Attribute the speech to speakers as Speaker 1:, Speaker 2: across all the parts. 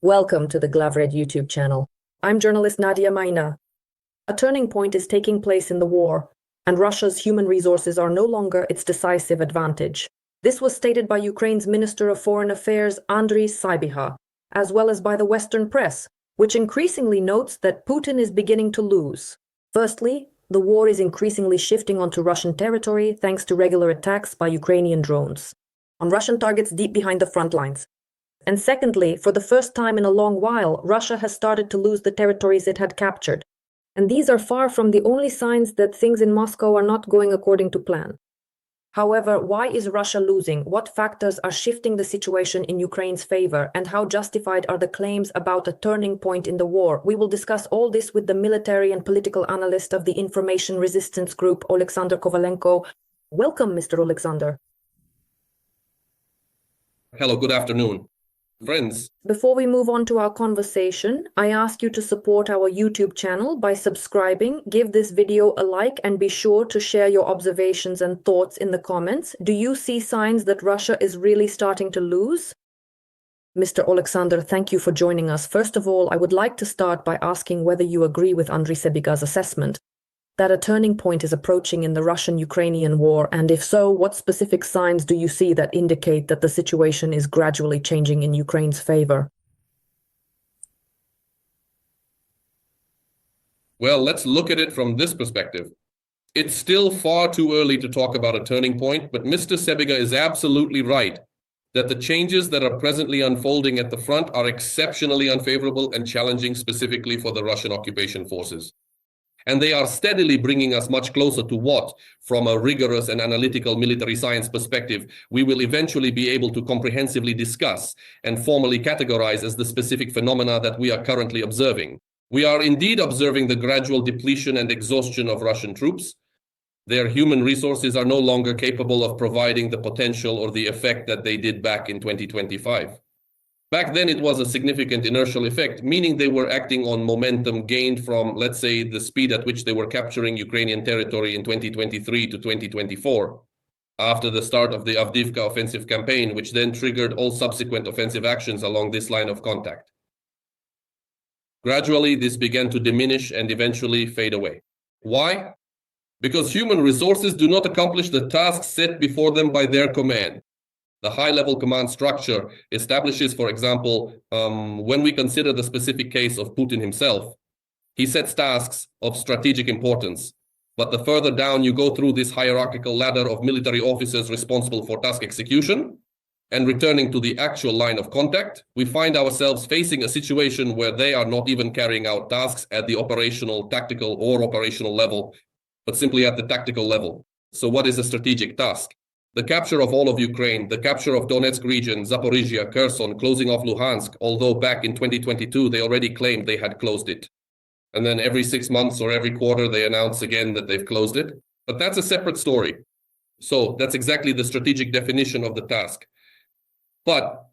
Speaker 1: Welcome to the Glavred YouTube channel. I'm journalist Nadia Maina. A turning point is taking place in the war, and Russia's human resources are no longer its decisive advantage. This was stated by Ukraine's Minister of Foreign Affairs Andriy Sybiha, as well as by the Western press, which increasingly notes that Putin is beginning to lose. Firstly, the war is increasingly shifting onto Russian territory thanks to regular attacks by Ukrainian drones on Russian targets deep behind the front lines. And secondly, for the first time in a long while, Russia has started to lose the territories it had captured. And these are far from the only signs that things in Moscow are not going according to plan. However, why is Russia losing? What factors are shifting the situation in Ukraine's favor? And how justified are the claims about a turning point in the war? We will discuss all this with the military and political analyst of the information resistance group, Oleksandr Kovalenko. Welcome, Mr. Oleksandr.
Speaker 2: Hello, good afternoon. Friends.
Speaker 1: Before we move on to our conversation, I ask you to support our YouTube channel by subscribing, give this video a like, and be sure to share your observations and thoughts in the comments. Do you see signs that Russia is really starting to lose? Mr. Oleksandr, thank you for joining us. First of all, I would like to start by asking whether you agree with Andriy Sybiha's assessment that a turning point is approaching in the Russian-Ukrainian war, and if so, what specific signs do you see that indicate that the situation is gradually changing in Ukraine's favor?
Speaker 2: Well, let's look at it from this perspective. It's still far too early to talk about a turning point, but Mr. Sybiha is absolutely right that the changes that are presently unfolding at the front are exceptionally unfavorable and challenging specifically for the Russian occupation forces. And they are steadily bringing us much closer to what, from a rigorous and analytical military science perspective, we will eventually be able to comprehensively discuss and formally categorize as the specific phenomena that we are currently observing. We are indeed observing the gradual depletion and exhaustion of Russian troops. Their human resources are no longer capable of providing the potential or the effect that they did back in 2025. Back then, it was a significant inertial effect, meaning they were acting on momentum gained from, let's say, the speed at which they were capturing Ukrainian territory in 2023 to 2024, after the start of the Avdiivka offensive campaign, which then triggered all subsequent offensive actions along this line of contact. Gradually, this began to diminish and eventually fade away. Why? Because human resources do not accomplish the tasks set before them by their command. The high-level command structure establishes, for example, when we consider the specific case of Putin himself, he sets tasks of strategic importance. But the further down you go through this hierarchical ladder of military officers responsible for task execution and returning to the actual line of contact, we find ourselves facing a situation where they are not even carrying out tasks at the operational, tactical, or operational level, but simply at the tactical level. So what is a strategic task? The capture of all of Ukraine, the capture of Donetsk region, Zaporizhia, Kherson, closing off Luhansk, although back in 2022 they already claimed they had closed it. And then every 6 months or every quarter they announce again that they've closed it. But that's a separate story. So that's exactly the strategic definition of the task. But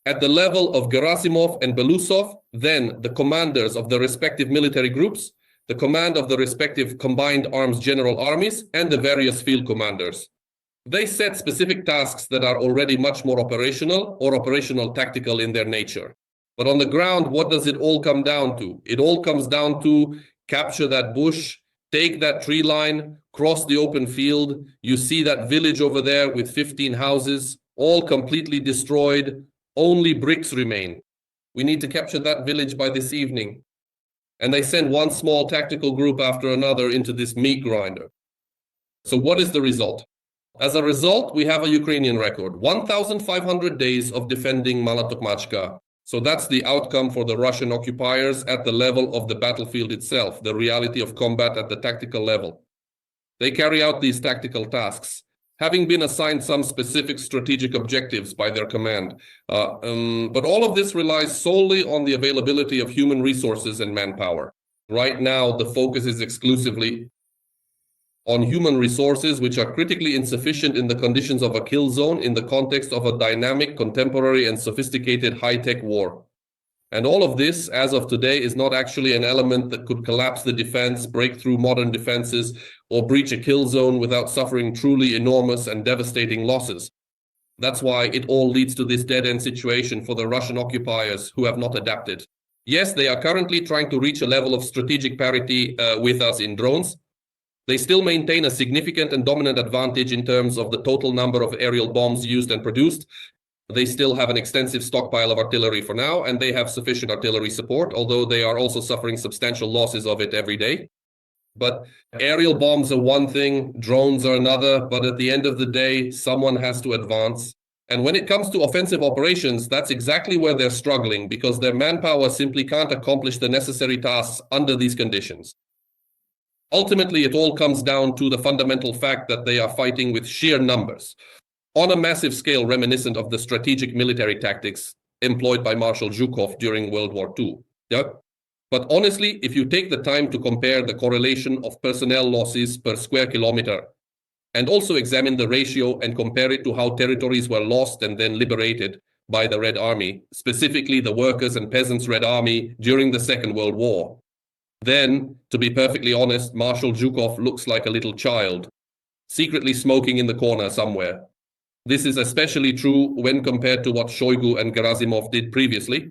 Speaker 2: at the level of Gerasimov and Belousov, then the commanders of the respective military groups, the command of the respective combined arms general armies, and the various field commanders. They set specific tasks that are already much more operational or operational tactical in their nature. But on the ground, what does it all come down to? It all comes down to capture that bush, take that tree line, cross the open field. You see that village over there with 15 houses, all completely destroyed. Only bricks remain. We need to capture that village by this evening. And they send one small tactical group after another into this meat grinder. So what is the result? As a result, we have a Ukrainian record, 1,500 days of defending Malotokmachka. So that's the outcome for the Russian occupiers at the level of the battlefield itself, the reality of combat at the tactical level. They carry out these tactical tasks, having been assigned some specific strategic objectives by their command. But all of this relies solely on the availability of human resources and manpower. Right now, the focus is exclusively on human resources, which are critically insufficient in the conditions of a kill zone in the context of a dynamic, contemporary, and sophisticated high-tech war. And all of this, as of today, is not actually an element that could collapse the defense, break through modern defenses, or breach a kill zone without suffering truly enormous and devastating losses. That's why it all leads to this dead-end situation for the Russian occupiers who have not adapted. Yes, they are currently trying to reach a level of strategic parity with us in drones. They still maintain a significant and dominant advantage in terms of the total number of aerial bombs used and produced. They still have an extensive stockpile of artillery for now, and they have sufficient artillery support, although they are also suffering substantial losses of it every day. But aerial bombs are one thing, drones are another, but at the end of the day, someone has to advance. And when it comes to offensive operations, that's exactly where they're struggling, because their manpower simply can't accomplish the necessary tasks under these conditions. Ultimately, it all comes down to the fundamental fact that they are fighting with sheer numbers, on a massive scale reminiscent of the strategic military tactics employed by Marshal Zhukov during World War II. Yep. But honestly, if you take the time to compare the correlation of personnel losses per square kilometer, and also examine the ratio and compare it to how territories were lost and then liberated by the Red Army, specifically the Workers' and Peasants' Red Army during the Second World War, then, to be perfectly honest, Marshal Zhukov looks like a little child, secretly smoking in the corner somewhere. This is especially true when compared to what Shoigu and Gerasimov did previously,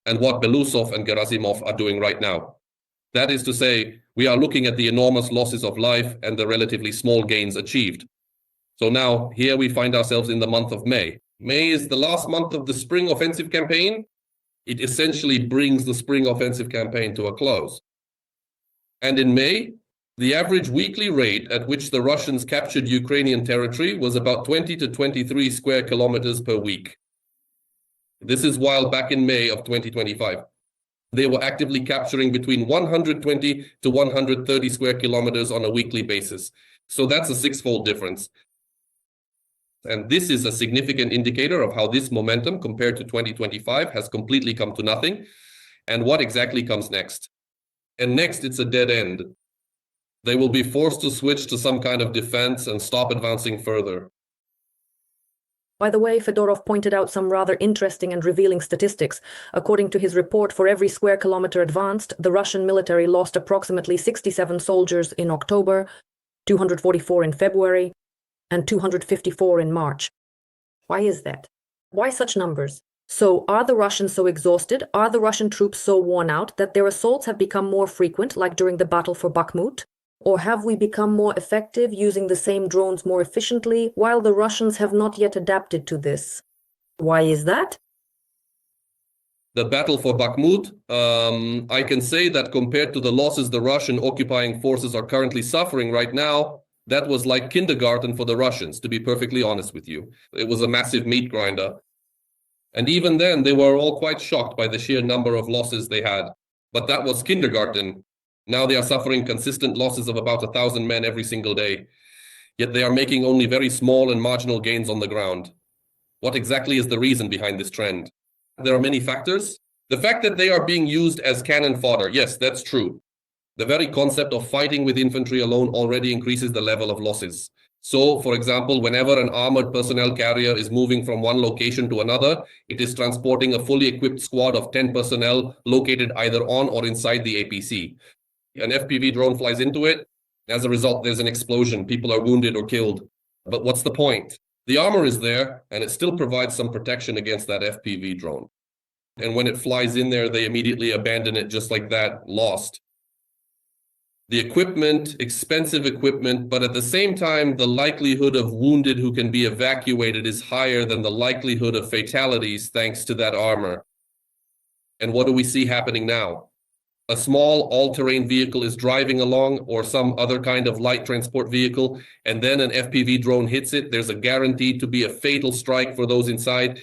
Speaker 2: and what Belousov and Gerasimov are doing right now. That is to say, we are looking at the enormous losses of life and the relatively small gains achieved. So now, here we find ourselves in the month of May. May is the last month of the spring offensive campaign. It essentially brings the spring offensive campaign to a close. And in May, the average weekly rate at which the Russians captured Ukrainian territory was about 20 to 23 square kilometers per week. This is while back in May of 2025, they were actively capturing between 120 to 130 square kilometers on a weekly basis. So that's a six-fold difference. And this is a significant indicator of how this momentum compared to 2025 has completely come to nothing, and what exactly comes next. And next, it's a dead end. They will be forced to switch to some kind of defense and stop advancing further.
Speaker 1: By the way, Fedorov pointed out some rather interesting and revealing statistics. According to his report, for every square kilometer advanced, the Russian military lost approximately 67 soldiers in October, 244 in February, and 254 in March. Why is that? Why such numbers? So, are the Russians so exhausted? Are the Russian troops so worn out that their assaults have become more frequent, like during the battle for Bakhmut? Or have we become more effective, using the same drones more efficiently, while the Russians have not yet adapted to this? Why is that?
Speaker 2: The battle for Bakhmut, I can say that compared to the losses the Russian occupying forces are currently suffering right now, that was like kindergarten for the Russians, to be perfectly honest with you. It was a massive meat grinder. And even then, they were all quite shocked by the sheer number of losses they had. But that was kindergarten. Now they are suffering consistent losses of about 1,000 men every single day. Yet they are making only very small and marginal gains on the ground. What exactly is the reason behind this trend? There are many factors. The fact that they are being used as cannon fodder, yes, that's true. The very concept of fighting with infantry alone already increases the level of losses. So, for example, whenever an armored personnel carrier is moving from one location to another, it is transporting a fully equipped squad of 10 personnel located either on or inside the APC. An FPV drone flies into it. As a result, there's an explosion. People are wounded or killed. But what's the point? The armor is there, and it still provides some protection against that FPV drone. And when it flies in there, they immediately abandon it just like that, lost. The equipment, expensive equipment, but at the same time, the likelihood of wounded who can be evacuated is higher than the likelihood of fatalities thanks to that armor. And what do we see happening now? A small all-terrain vehicle is driving along, or some other kind of light transport vehicle, and then an FPV drone hits it. There's a guaranteed to be a fatal strike for those inside.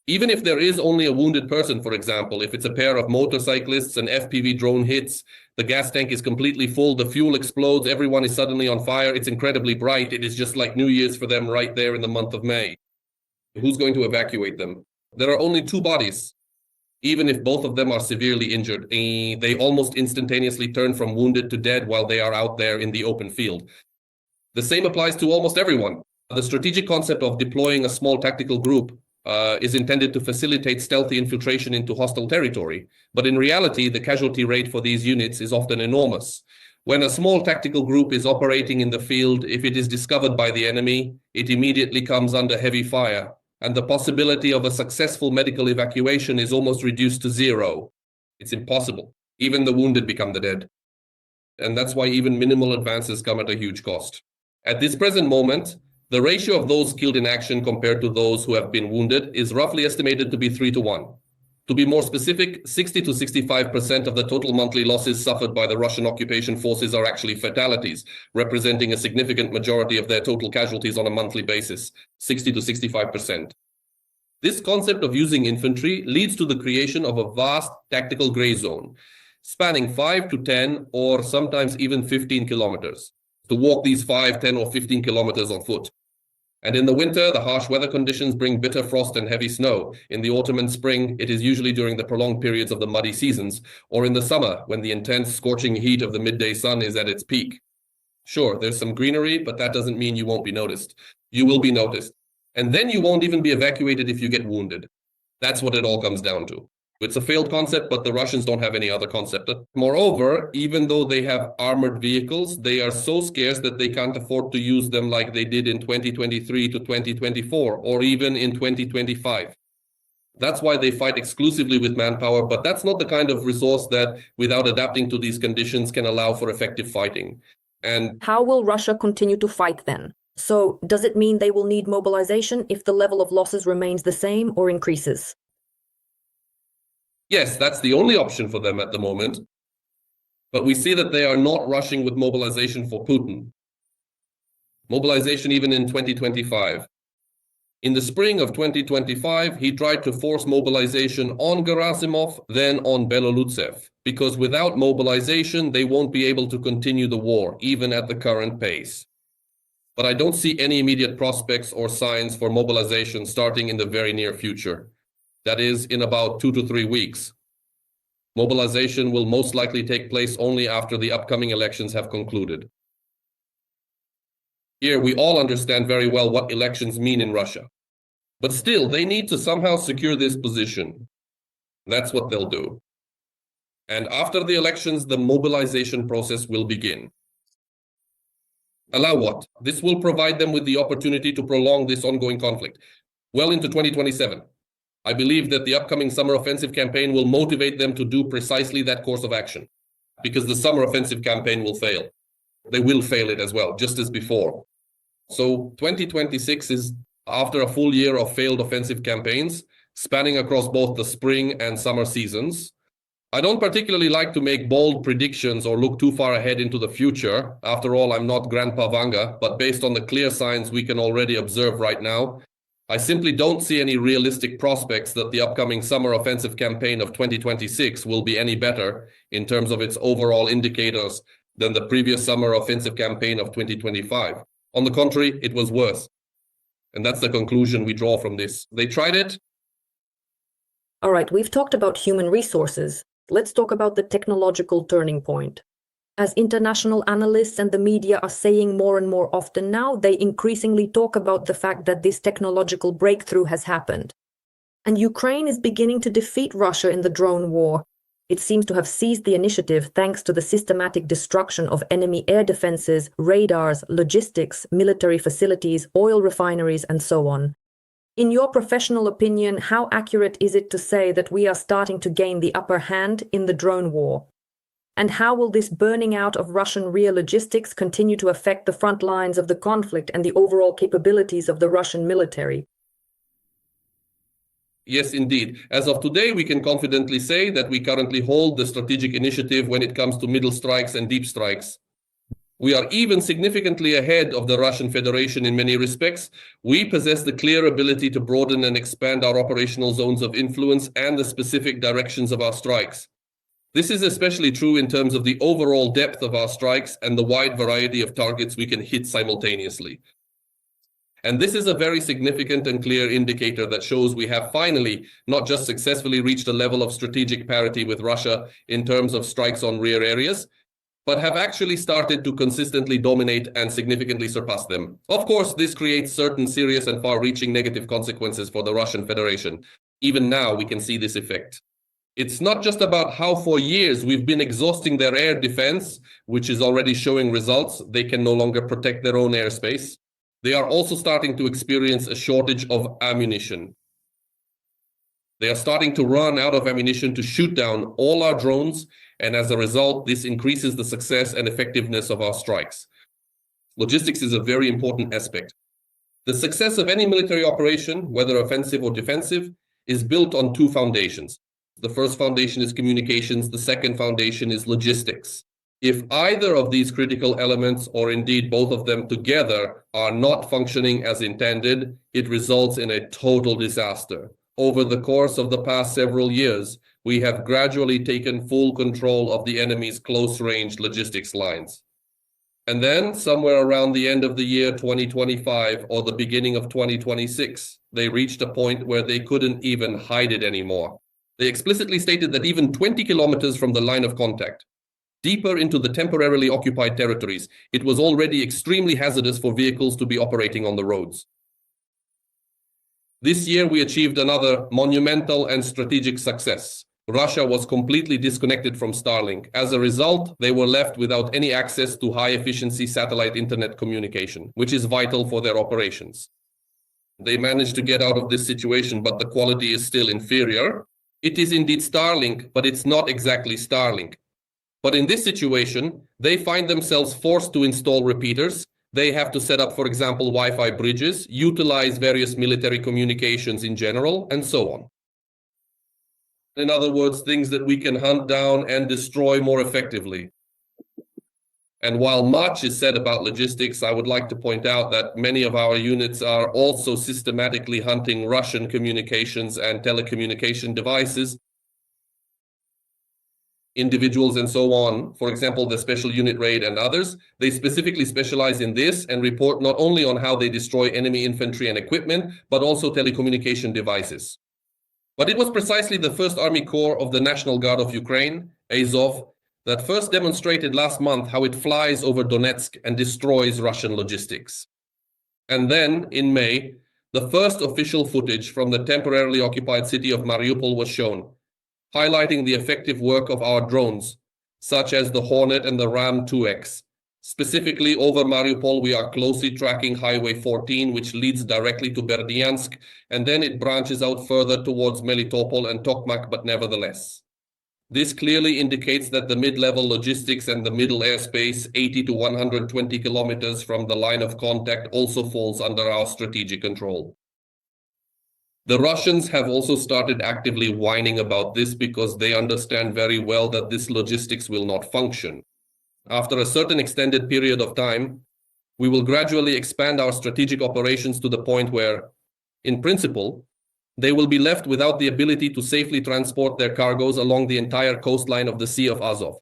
Speaker 2: Even if there is only a wounded person, for example, if it's a pair of motorcyclists, an FPV drone hits, the gas tank is completely full, the fuel explodes, everyone is suddenly on fire, it's incredibly bright, it is just like New Year's for them right there in the month of May. Who's going to evacuate them? There are only two bodies. Even if both of them are severely injured, they almost instantaneously turn from wounded to dead while they are out there in the open field. The same applies to almost everyone. The strategic concept of deploying a small tactical group is intended to facilitate stealthy infiltration into hostile territory. But in reality, the casualty rate for these units is often enormous. When a small tactical group is operating in the field, if it is discovered by the enemy, it immediately comes under heavy fire. and the possibility of a successful medical evacuation is almost reduced to zero. It's impossible. Even the wounded become the dead. And that's why even minimal advances come at a huge cost. At this present moment, the ratio of those killed in action compared to those who have been wounded is roughly estimated to be 3-1. To be more specific, 60 to 65% of the total monthly losses suffered by the Russian occupation forces are actually fatalities, representing a significant majority of their total casualties on a monthly basis, 60 to 65%. This concept of using infantry leads to the creation of a vast tactical gray zone, spanning 5 to 10 or sometimes even 15 kilometers, to walk these 5, 10 or 15 kilometers on foot. And in the winter, the harsh weather conditions bring bitter frost and heavy snow. In the autumn and spring, it is usually during the prolonged periods of the muddy seasons, or in the summer, when the intense, scorching heat of the midday sun is at its peak. Sure, there's some greenery, but that doesn't mean you won't be noticed. You will be noticed. And then you won't even be evacuated if you get wounded. That's what it all comes down to. It's a failed concept, but the Russians don't have any other concept. Moreover, even though they have armored vehicles, they are so scarce that they can't afford to use them like they did in 2023 to 2024, or even in 2025. That's why they fight exclusively with manpower, but that's not the kind of resource that, without adapting to these conditions, can allow for effective fighting. And
Speaker 1: how will Russia continue to fight then? So, does it mean they will need mobilization if the level of losses remains the same or increases?
Speaker 2: yes, that's the only option for them at the moment. But we see that they are not rushing with mobilization for Putin. Mobilization even in 2025. In the spring of 2025, he tried to force mobilization on Gerasimov, then on Belolutsev, because without mobilization, they won't be able to continue the war, even at the current pace. But I don't see any immediate prospects or signs for mobilization starting in the very near future. That is, in about 2 to 3 weeks. Mobilization will most likely take place only after the upcoming elections have concluded. Here, we all understand very well what elections mean in Russia. But still, they need to somehow secure this position. That's what they'll do. And after the elections, the mobilization process will begin. Allow what? This will provide them with the opportunity to prolong this ongoing conflict well into 2027. I believe that the upcoming summer offensive campaign will motivate them to do precisely that course of action, because the summer offensive campaign will fail. They will fail it as well, just as before. So 2026 is after a full year of failed offensive campaigns, spanning across both the spring and summer seasons. I don't particularly like to make bold predictions or look too far ahead into the future. After all, I'm not Grandpa Vanga, but based on the clear signs we can already observe right now, I simply don't see any realistic prospects that the upcoming summer offensive campaign of 2026 will be any better in terms of its overall indicators than the previous summer offensive campaign of 2025. On the contrary, it was worse. And that's the conclusion we draw from this. They tried it.
Speaker 1: All right, we've talked about human resources. Let's talk about the technological turning point. As international analysts and the media are saying more and more often now, they increasingly talk about the fact that this technological breakthrough has happened. And Ukraine is beginning to defeat Russia in the drone war. It seems to have seized the initiative thanks to the systematic destruction of enemy air defenses, radars, logistics, military facilities, oil refineries, and so on. In your professional opinion, how accurate is it to say that we are starting to gain the upper hand in the drone war? And how will this burning out of Russian rear logistics continue to affect the front lines of the conflict and the overall capabilities of the Russian military?
Speaker 2: Yes, indeed. As of today, we can confidently say that we currently hold the strategic initiative when it comes to middle strikes and deep strikes. We are even significantly ahead of the Russian Federation in many respects. We possess the clear ability to broaden and expand our operational zones of influence and the specific directions of our strikes. This is especially true in terms of the overall depth of our strikes and the wide variety of targets we can hit simultaneously. And this is a very significant and clear indicator that shows we have finally not just successfully reached a level of strategic parity with Russia in terms of strikes on rear areas, but have actually started to consistently dominate and significantly surpass them. Of course, this creates certain serious and far-reaching negative consequences for the Russian Federation. Even now, we can see this effect. It's not just about how for years we've been exhausting their air defense, which is already showing results. They can no longer protect their own airspace. They are also starting to experience a shortage of ammunition. They are starting to run out of ammunition to shoot down all our drones, and as a result, this increases the success and effectiveness of our strikes. Logistics is a very important aspect. The success of any military operation, whether offensive or defensive, is built on two foundations. The first foundation is communications, the second foundation is logistics. If either of these critical elements, or indeed both of them together, are not functioning as intended, it results in a total disaster. Over the course of the past several years, we have gradually taken full control of the enemy's close-range logistics lines. And then, somewhere around the end of the year 2025 or the beginning of 2026, they reached a point where they couldn't even hide it anymore. They explicitly stated that even 20 kilometers from the line of contact, deeper into the temporarily occupied territories, it was already extremely hazardous for vehicles to be operating on the roads. This year, we achieved another monumental and strategic success. Russia was completely disconnected from Starlink. As a result, they were left without any access to high-efficiency satellite internet communication, which is vital for their operations. They managed to get out of this situation, but the quality is still inferior. It is indeed Starlink, but it's not exactly Starlink. But in this situation, they find themselves forced to install repeaters. They have to set up, for example, Wi-Fi bridges, utilize various military communications in general, and so on. In other words, things that we can hunt down and destroy more effectively. And while much is said about logistics, I would like to point out that many of our units are also systematically hunting Russian communications and telecommunication devices, individuals and so on. For example, the Special Unit Raid and others, they specifically specialize in this and report not only on how they destroy enemy infantry and equipment, but also telecommunication devices. But it was precisely the 1st Army Corps of the National Guard of Ukraine, Azov, that first demonstrated last month how it flies over Donetsk and destroys Russian logistics. And then, in May, the first official footage from the temporarily occupied city of Mariupol was shown, highlighting the effective work of our drones, such as the Hornet and the Ram 2X. Specifically over Mariupol, we are closely tracking Highway 14, which leads directly to Berdyansk, and then it branches out further towards Melitopol and Tokmak, but nevertheless. This clearly indicates that the mid-level logistics and the middle airspace, 80 to 120 kilometers from the line of contact, also falls under our strategic control. The Russians have also started actively whining about this because they understand very well that this logistics will not function. After a certain extended period of time, we will gradually expand our strategic operations to the point where, in principle, they will be left without the ability to safely transport their cargoes along the entire coastline of the Sea of Azov.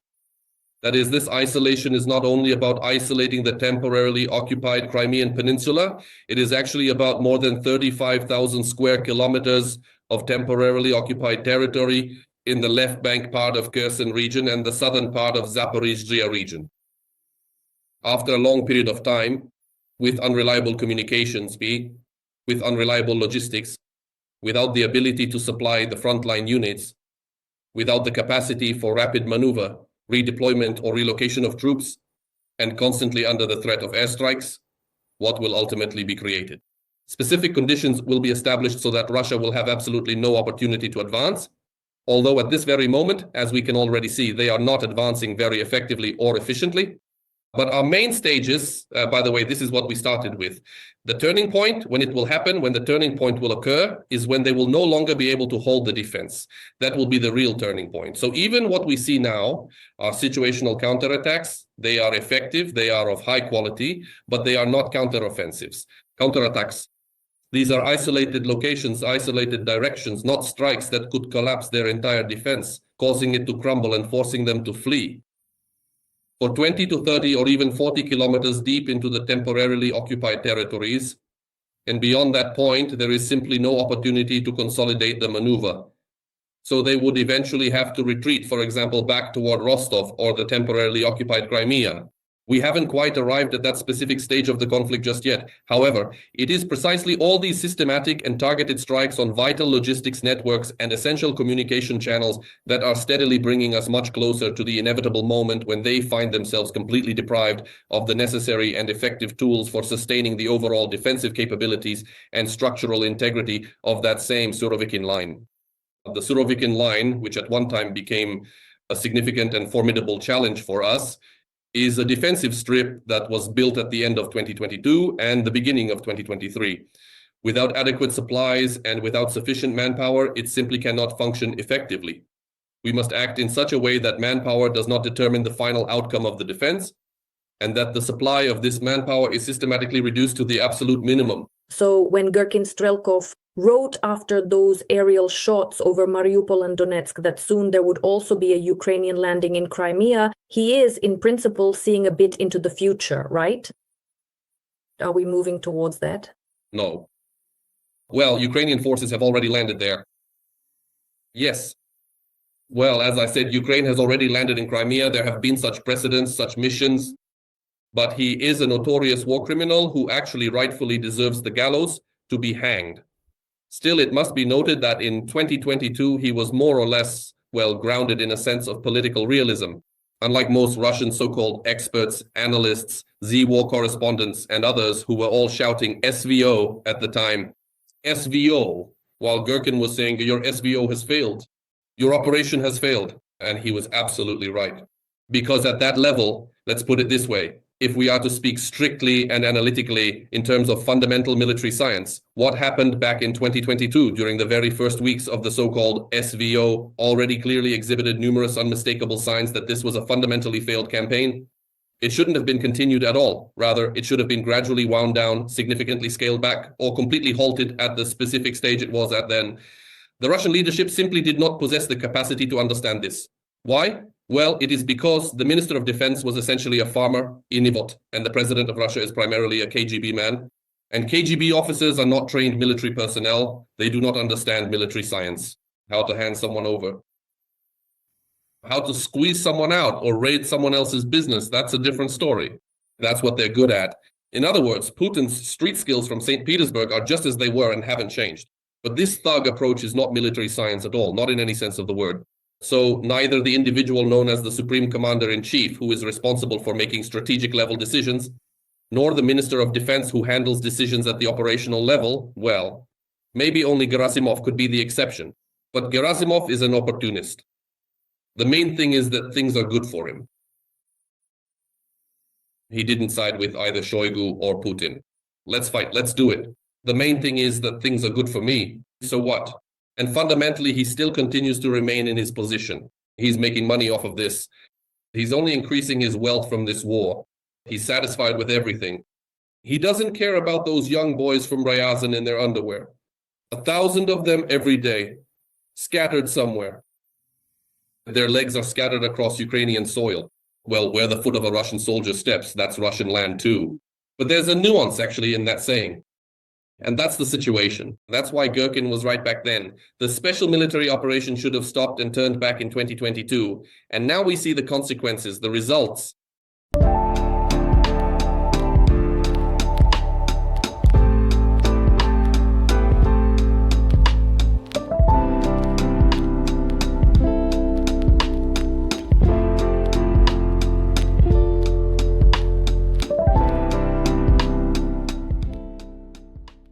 Speaker 2: That is, this isolation is not only about isolating the temporarily occupied Crimean Peninsula, it is actually about more than 35,000 square kilometers of temporarily occupied territory in the left bank part of Kherson region and the southern part of Zaporizhzhia region. After a long period of time, with unreliable communications, with unreliable logistics, without the ability to supply the frontline units, without the capacity for rapid maneuver, redeployment or relocation of troops, and constantly under the threat of airstrikes, what will ultimately be created? Specific conditions will be established so that Russia will have absolutely no opportunity to advance, although at this very moment, as we can already see, they are not advancing very effectively or efficiently. But our main stages, by the way, this is what we started with. The turning point, when it will happen, when the turning point will occur, is when they will no longer be able to hold the defense. That will be the real turning point. So even what we see now are situational counterattacks. They are effective, they are of high quality, but they are not counteroffensives. Counterattacks. These are isolated locations, isolated directions, not strikes that could collapse their entire defense, causing it to crumble and forcing them to flee. For 20 to 30 or even 40 kilometers deep into the temporarily occupied territories, and beyond that point, there is simply no opportunity to consolidate the maneuver. So they would eventually have to retreat, for example, back toward Rostov or the temporarily occupied Crimea, We haven't quite arrived at that specific stage of the conflict just yet. However, it is precisely all these systematic and targeted strikes on vital logistics networks and essential communication channels that are steadily bringing us much closer to the inevitable moment when they find themselves completely deprived of the necessary and effective tools for sustaining the overall defensive capabilities and structural integrity of that same Surovikin line. The Surovikin line, which at one time became a significant and formidable challenge for us, is a defensive strip that was built at the end of 2022 and the beginning of 2023. Without adequate supplies and without sufficient manpower, it simply cannot function effectively. We must act in such a way that manpower does not determine the final outcome of the defense, and that the supply of this manpower is systematically reduced to the absolute minimum.
Speaker 1: So when Gherkin Strelkov wrote after those aerial shots over Mariupol and Donetsk that soon there would also be a Ukrainian landing in Crimea, he is, in principle, seeing a bit into the future, right? Are we moving towards that?
Speaker 2: No. Well, Ukrainian forces have already landed there. Yes. Well, as I said, Ukraine has already landed in Crimea. There have been such precedents, such missions. But he is a notorious war criminal who actually rightfully deserves the gallows to be hanged. Still, it must be noted that in 2022, he was more or less, well, grounded in a sense of political realism. Unlike most Russian so-called experts, analysts, Z-war correspondents, and others who were all shouting SVO at the time, SVO, while Gherkin was saying, your SVO has failed, your operation has failed. And he was absolutely right. Because at that level, let's put it this way, if we are to speak strictly and analytically in terms of fundamental military science, what happened back in 2022 during the very first weeks of the so-called SVO already clearly exhibited numerous unmistakable signs that this was a fundamentally failed campaign? It shouldn't have been continued at all. Rather, it should have been gradually wound down, significantly scaled back, or completely halted at the specific stage it was at then. The Russian leadership simply did not possess the capacity to understand this. Why? Well, it is because the Minister of Defense was essentially a farmer in Ivot, and the President of Russia is primarily a KGB man. And KGB officers are not trained military personnel. They do not understand military science, how to hand someone over, how to squeeze someone out or raid someone else's business. That's a different story. That's what they're good at. In other words, Putin's street skills from St. Petersburg are just as they were and haven't changed. But this thug approach is not military science at all, not in any sense of the word. So neither the individual known as the Supreme Commander-in-Chief, who is responsible for making strategic level decisions, nor the Minister of Defense who handles decisions at the operational level, well, maybe only Gerasimov could be the exception. But Gerasimov is an opportunist. The main thing is that things are good for him. He didn't side with either Shoigu or Putin. Let's fight, let's do it. The main thing is that things are good for me. So what? And fundamentally, he still continues to remain in his position. He's making money off of this. He's only increasing his wealth from this war. He's satisfied with everything. He doesn't care about those young boys from Ryazan in their underwear. 1,000 of them every day, scattered somewhere. Their legs are scattered across Ukrainian soil. Well, where the foot of a Russian soldier steps, that's Russian land too. But there's a nuance actually in that saying. And that's the situation. That's why Gherkin was right back then. The special military operation should have stopped and turned back in 2022. And now we see the consequences, the results.